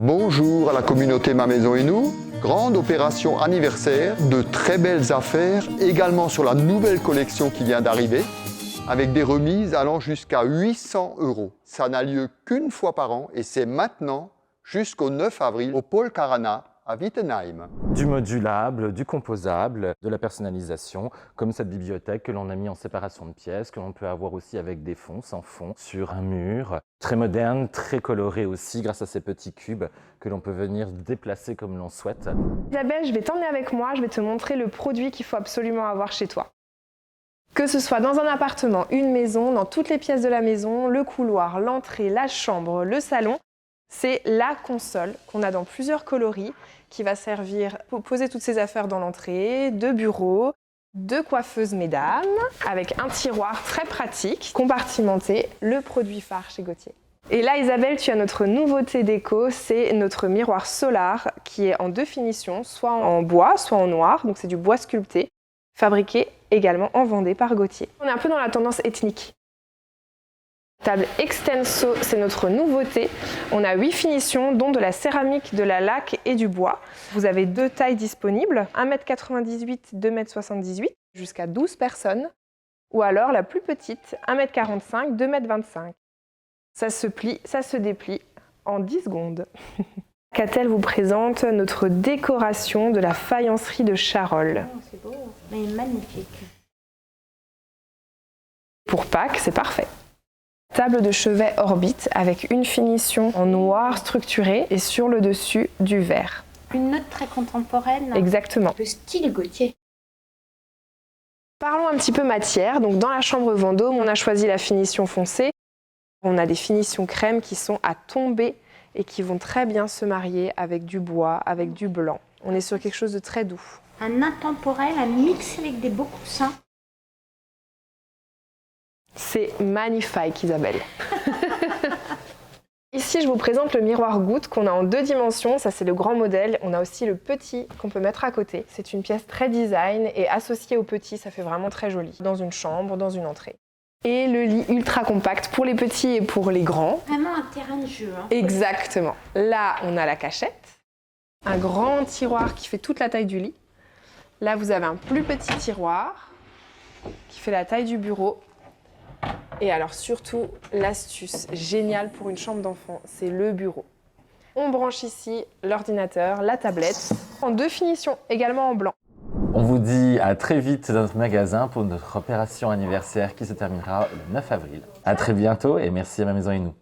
Bonjour à la communauté Ma Maison et Nous. Grande opération anniversaire, de très belles affaires, également sur la nouvelle collection qui vient d'arriver, avec des remises allant jusqu'à 800 €. Ça n'a lieu qu'une fois par an et c'est maintenant jusqu'au 9 avril au Pôle Carana à Wittenheim. Du modulable, du composable, de la personnalisation, comme cette bibliothèque que l'on a mis en séparation de pièces, que l'on peut avoir aussi avec des fonds, sans fond, sur un mur. Très moderne, très coloré aussi, grâce à ces petits cubes que l'on peut venir déplacer comme l'on souhaite. Isabelle, je vais t'emmener avec moi, je vais te montrer le produit qu'il faut absolument avoir chez toi. Que ce soit dans un appartement, une maison, dans toutes les pièces de la maison, le couloir, l'entrée, la chambre, le salon, c'est la console qu'on a dans plusieurs coloris qui va servir pour poser toutes ces affaires dans l'entrée, de bureau, de coiffeuse mesdames, avec un tiroir très pratique, compartimenté, le produit phare chez Gauthier. Et là Isabelle, tu as notre nouveauté déco, c'est notre miroir solar qui est en deux finitions, soit en bois, soit en noir, donc c'est du bois sculpté, fabriqué également en Vendée par Gauthier. On est un peu dans la tendance ethnique. Table Extenso, c'est notre nouveauté. On a 8 finitions, dont de la céramique, de la laque et du bois. Vous avez deux tailles disponibles, 1,98 m, 2,78 m, jusqu'à 12 personnes. Ou alors la plus petite, 1,45 m, 2,25 m. Ça se plie, ça se déplie en 10 secondes. Catel vous présente notre décoration de la faïencerie de Charolles. Oh, c'est beau, mais magnifique. Pour Pâques, c'est parfait. Table de chevet Orbit avec une finition en noir structuré et sur le dessus du vert. Une note très contemporaine. Exactement. Le style Gauthier. Parlons un petit peu matière. Donc dans la chambre Vendôme, on a choisi la finition foncée. On a des finitions crème qui sont à tomber et qui vont très bien se marier avec du bois, avec du blanc. On est sur quelque chose de très doux. Un intemporel à mixer avec des beaux coussins. C'est magnifique, Isabelle. Ici, je vous présente le miroir goutte qu'on a en deux dimensions. Ça, c'est le grand modèle. On a aussi le petit qu'on peut mettre à côté. C'est une pièce très design et associée au petit, ça fait vraiment très joli. Dans une chambre, dans une entrée. Et le lit ultra compact pour les petits et pour les grands. Vraiment un terrain de jeu. Hein. Exactement. Là, on a la cachette. Un grand tiroir qui fait toute la taille du lit. Là, vous avez un plus petit tiroir qui fait la taille du bureau. Et alors surtout, l'astuce géniale pour une chambre d'enfant, c'est le bureau. On branche ici l'ordinateur, la tablette, en deux finitions, également en blanc. On vous dit à très vite dans notre magasin pour notre opération anniversaire qui se terminera le 9 avril. À très bientôt et merci à Ma Maison et Nous.